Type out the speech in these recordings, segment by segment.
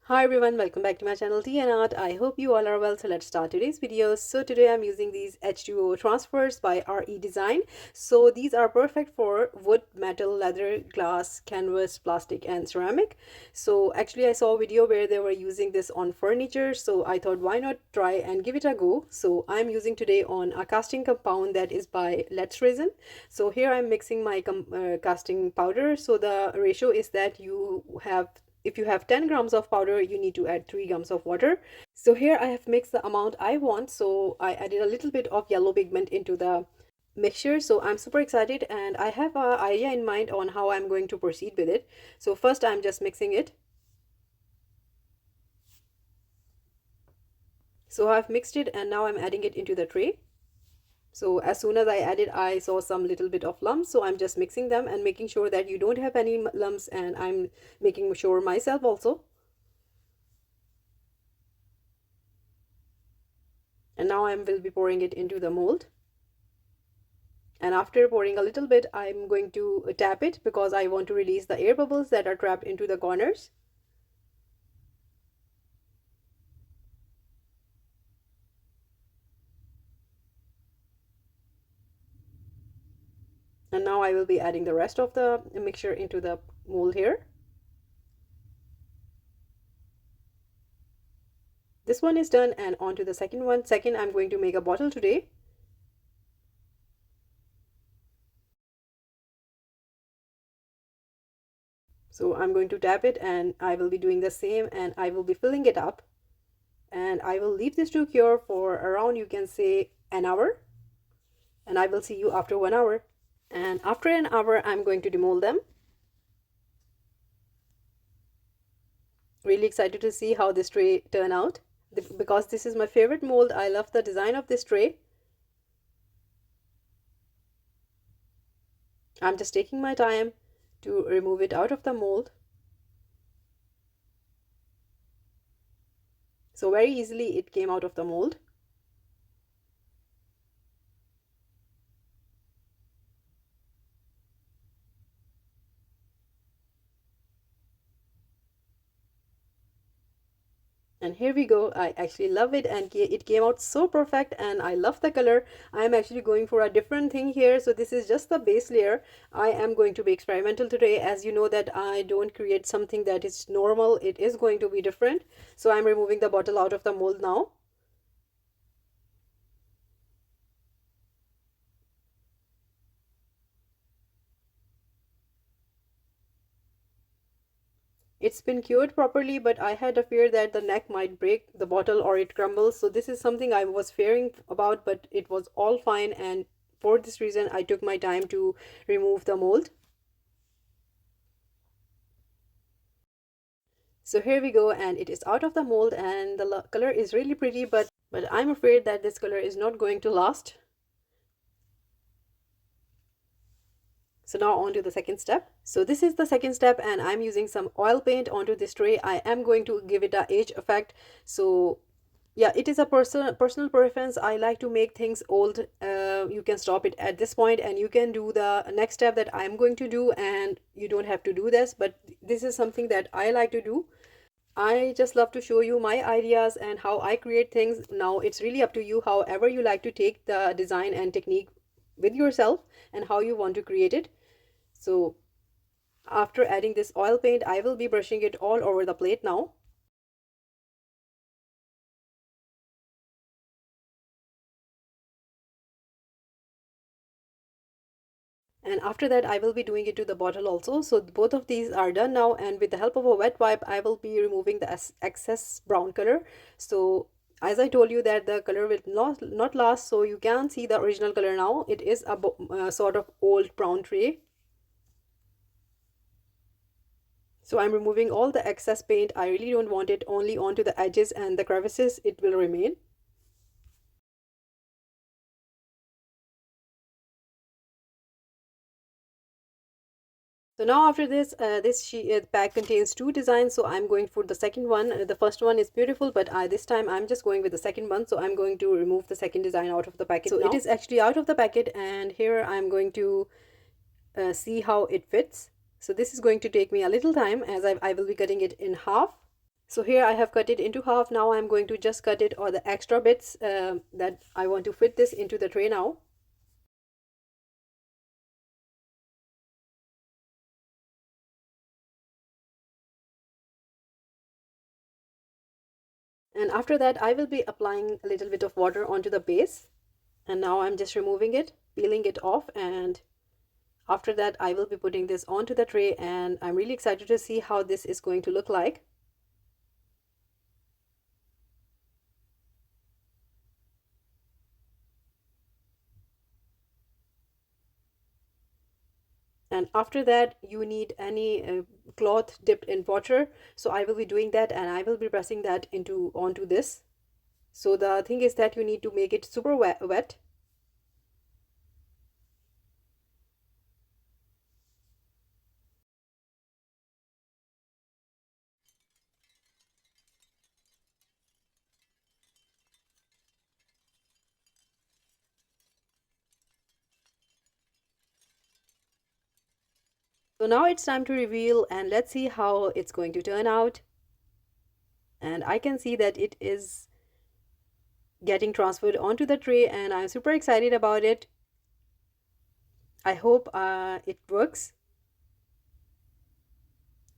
Hi everyone, welcome back to my channel Tea&Art. I hope you all are well. So let's start today's video. So today I'm using these H2O transfers by RE Design. So these are perfect for wood, metal, leather, glass, canvas, plastic and ceramic. So actually I saw a video where they were using this on furniture. So I thought why not try and give it a go. So I'm using today on a casting compound that is by Let's Resin. So here I'm mixing my casting powder. So the ratio is that if you have 10 grams of powder, you need to add 3 grams of water. So here I have mixed the amount I want. So I added a little bit of yellow pigment into the mixture. So I'm super excited and I have an idea in mind on how I'm going to proceed with it. So first I'm just mixing it. So I've mixed it and now I'm adding it into the tray. So as soon as I added, I saw some little bit of lumps. So I'm just mixing them and making sure that you don't have any lumps, and I'm making sure myself also. And now I will be pouring it into the mold. And after pouring a little bit, I'm going to tap it because I want to release the air bubbles that are trapped into the corners. And now I will be adding the rest of the mixture into the mold here. This one is done, and on to the second one. Second, I'm going to make a bottle today. So I'm going to tap it and I will be doing the same, and I will be filling it up. And I will leave this to cure for around, you can say, an hour. And I will see you after 1 hour. And after an hour, I'm going to demold them. Really excited to see how this tray turn out, because this is my favorite mold. I love the design of this tray. I'm just taking my time to remove it out of the mold. So very easily it came out of the mold. And here we go. I actually love it, and it came out so perfect, and I love the color. I'm actually going for a different thing here. So this is just the base layer. I am going to be experimental today. As you know that I don't create something that is normal. It is going to be different. So I'm removing the bottle out of the mold now. It's been cured properly, but I had a fear that the neck might break the bottle or it crumbles. So this is something I was fearing about, but it was all fine. And for this reason, I took my time to remove the mold. So here we go, and it is out of the mold, and the color is really pretty, but I'm afraid that this color is not going to last. So now on to the second step. So this is the second step, and I'm using some oil paint onto this tray. I am going to give it a age effect. So yeah, it is a personal preference. I like to make things old. You can stop it at this point and you can do the next step that I'm going to do, and you don't have to do this, but this is something that I like to do. I just love to show you my ideas and how I create things. Now it's really up to you, however you like to take the design and technique with yourself and how you want to create it. So after adding this oil paint, I will be brushing it all over the plate now. And after that, I will be doing it to the bottle also. So both of these are done now, and with the help of a wet wipe, I will be removing the excess brown color. So as I told you that the color will not last, so you can see the original color now. It is a sort of old brown tray. So I'm removing all the excess paint. I really don't want it, only onto the edges and the crevices it will remain. So now after this, this bag contains two designs. So I'm going for the second one. The first one is beautiful, but this time I'm just going with the second one. So I'm going to remove the second design out of the packet. So now it is actually out of the packet, and here I'm going to see how it fits. So this is going to take me a little time, as I will be cutting it in half. So here I have cut it into half. Now I'm going to just cut it, or the extra bits that I want to fit this into the tray now. And after that I will be applying a little bit of water onto the base. And now I'm just removing it, peeling it off, and after that I will be putting this onto the tray, and I'm really excited to see how this is going to look like. And after that you need any cloth dipped in water, so I will be doing that, and I will be pressing that into onto this. So the thing is that you need to make it super wet. So now it's time to reveal, and let's see how it's going to turn out. And I can see that it is getting transferred onto the tray, and I'm super excited about it. I hope it works.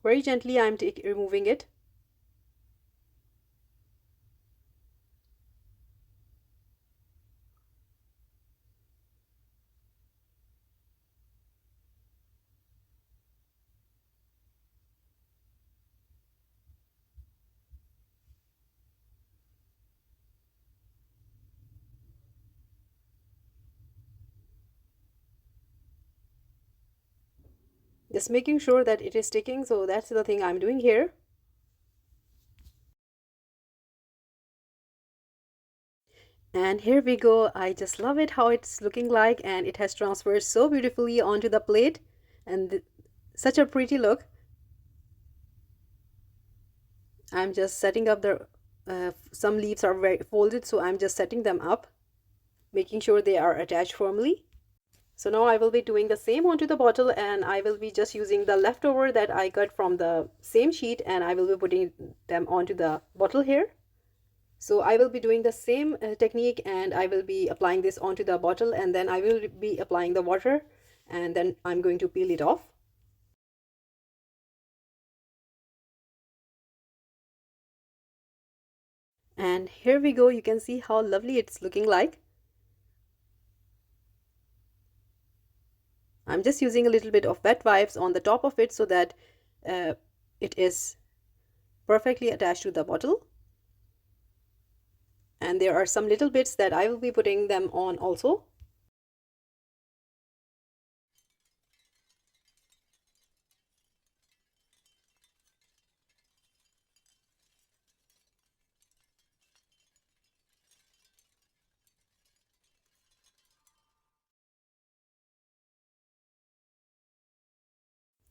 Very gently I'm removing it. Just making sure that it is sticking, so that's the thing I'm doing here. And here we go. I just love it how it's looking like, and it has transferred so beautifully onto the plate, and such a pretty look. I'm just setting up the some leaves are very folded, so I'm just setting them up, making sure they are attached firmly. So now I will be doing the same onto the bottle, and I will be just using the leftover that I cut from the same sheet, and I will be putting them onto the bottle here. So I will be doing the same technique, and I will be applying this onto the bottle, and then I will be applying the water, and then I'm going to peel it off. And here we go. You can see how lovely it's looking like. I'm just using a little bit of wet wipes on the top of it so that it is perfectly attached to the bottle. And there are some little bits that I will be putting them on also.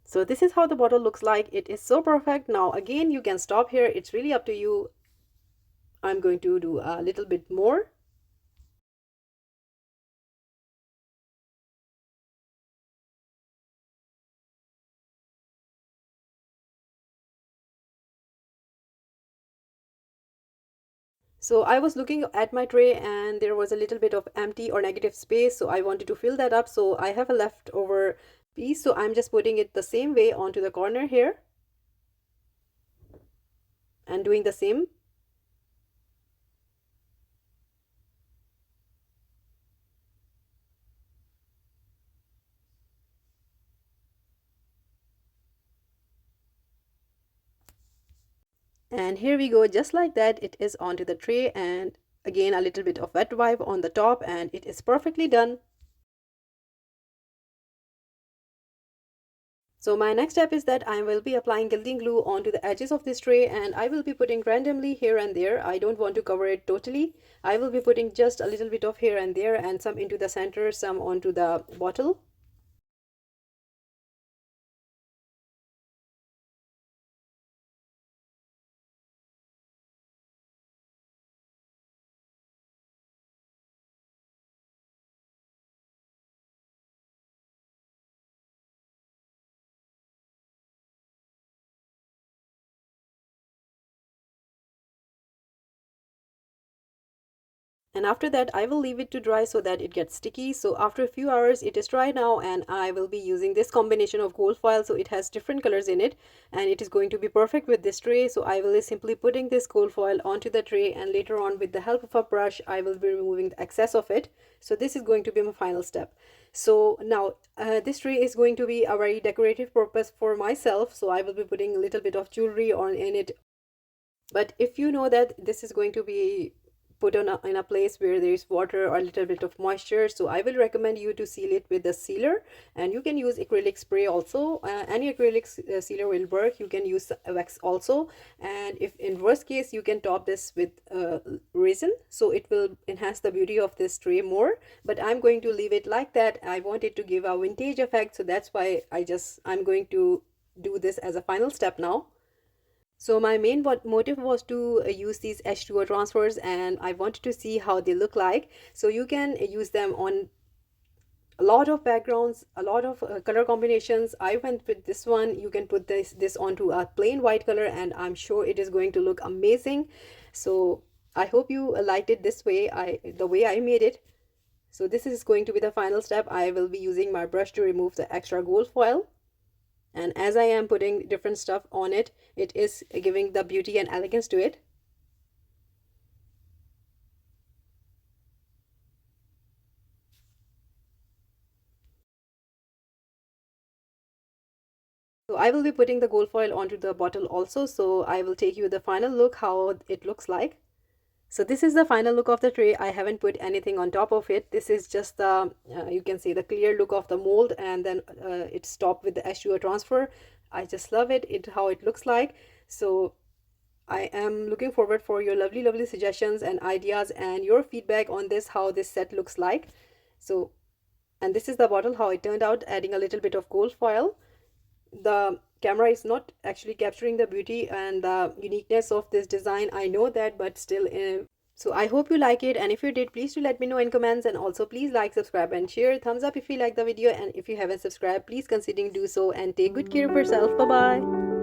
So this is how the bottle looks like. It is so perfect. Now again, you can stop here. It's really up to you. I'm going to do a little bit more. So I was looking at my tray, and there was a little bit of empty or negative space, so I wanted to fill that up. So I have a leftover piece, so I'm just putting it the same way onto the corner here and doing the same. And here we go, just like that, it is onto the tray, and again a little bit of wet wipe on the top, and it is perfectly done. So my next step is that I will be applying gilding glue onto the edges of this tray, and I will be putting randomly here and there. I don't want to cover it totally. I will be putting just a little bit of here and there, and some into the center, some onto the bottle. And after that I will leave it to dry so that it gets sticky. So after a few hours it is dry now, and I will be using this combination of gold foil. So it has different colors in it, and it is going to be perfect with this tray. So I will be simply putting this gold foil onto the tray, and later on with the help of a brush I will be removing the excess of it. So this is going to be my final step. So now this tray is going to be a very decorative purpose for myself, so I will be putting a little bit of jewelry on in it. But if you know that this is going to be put on in a place where there is water or a little bit of moisture, so I will recommend you to seal it with a sealer. And you can use acrylic spray also. Any acrylic sealer will work. You can use wax also, and if in worst case you can top this with resin, so it will enhance the beauty of this tray more. But I'm going to leave it like that. I want it to give a vintage effect, so that's why I'm going to do this as a final step now. So my main motive was to use these H2O transfers, and I wanted to see how they look like. So you can use them on a lot of backgrounds, a lot of color combinations. I went with this one. You can put this onto a plain white color, and I'm sure it is going to look amazing. So I hope you liked it this way, the way I made it. So this is going to be the final step. I will be using my brush to remove the extra gold foil. And as I am putting different stuff on it, it is giving the beauty and elegance to it. So I will be putting the gold foil onto the bottle also. So I will take you the final look how it looks like. So this is the final look of the tray. I haven't put anything on top of it. This is just the, you can see the clear look of the mold, and then it's topped with the H2O transfer. I just love it, how it looks like. So I am looking forward for your lovely suggestions and ideas and your feedback on this, how this set looks like. So, and this is the bottle, how it turned out, adding a little bit of gold foil. The camera is not actually capturing the beauty and the uniqueness of this design, I know that, but still. So I hope you like it, and if you did, please do let me know in comments. And also please like, subscribe and share. Thumbs up if you like the video, and if you haven't subscribed, please consider do so. And take good care of yourself. Bye bye.